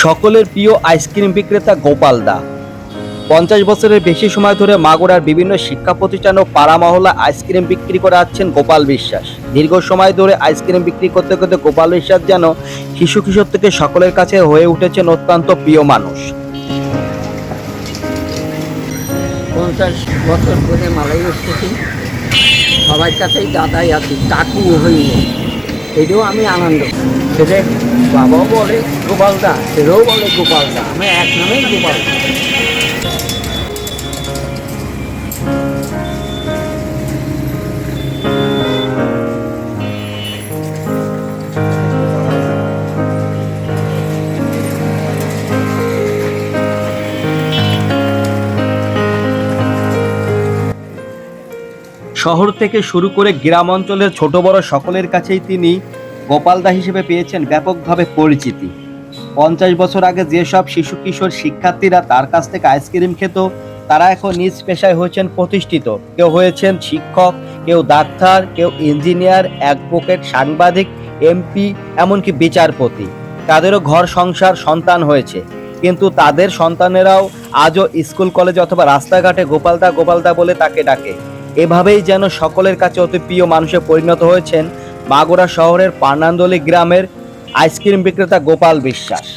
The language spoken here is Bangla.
সকলের প্রিয় আইসক্রিম বিক্রেতা গোপাল দা ৫০ বছরের বেশি সময় ধরে মাগুরার বিভিন্ন শিক্ষা প্রতিষ্ঠান ও পাড়া মহল্লা আইসক্রিম বিক্রি করে আসছেন গোপাল বিশ্বাস। দীর্ঘ সময় ধরে আইসক্রিম বিক্রি করতে করতে গোপাল বিশ্বাস যেন শিশু কিশোর থেকে সকলের কাছে হয়ে উঠেছেন অত্যন্ত প্রিয় মানুষ। ৫০ বছর ধরে মালাই এসেছি, সবার কাছেই দাদাই আছি, কাকু হইনি, এটাও আমি আনন্দ। সেটা বাবাও বলে গোপালদা, সেটাও বলে গোপালদা, আমি এক নামেই গোপালদা। শহর থেকে শুরু করে গ্রাম অঞ্চলের ছোট বড় সকলের কাছেই তিনি গোপালদা হিসেবে পেয়েছেন ব্যাপকভাবে পরিচিতি। ৫০ বছর আগে যেসব শিশু কিশোর শিক্ষার্থীরা তার কাছ থেকে আইসক্রিম খেত, তারা এখন নিজ পেশায় হয়েছেন প্রতিষ্ঠিত। কেউ হয়েছেন শিক্ষক, কেউ ডাক্তার, কেউ ইঞ্জিনিয়ার, অ্যাডভোকেট, সাংবাদিক, এমপি, এমনকি বিচারপতি। তাদেরও ঘর সংসার, সন্তান হয়েছে, কিন্তু তাদের সন্তানেরাও আজও স্কুল কলেজ অথবা রাস্তাঘাটে গোপালদা গোপালদা বলে তাকে ডাকে। এভাবেই যেন সকলের কাছে অতি প্রিয় মানুষে পরিণত হয়েছেন মাগুরা শহরের পানান্দলি গ্রামের আইসক্রিম বিক্রেতা গোপাল বিশ্বাস।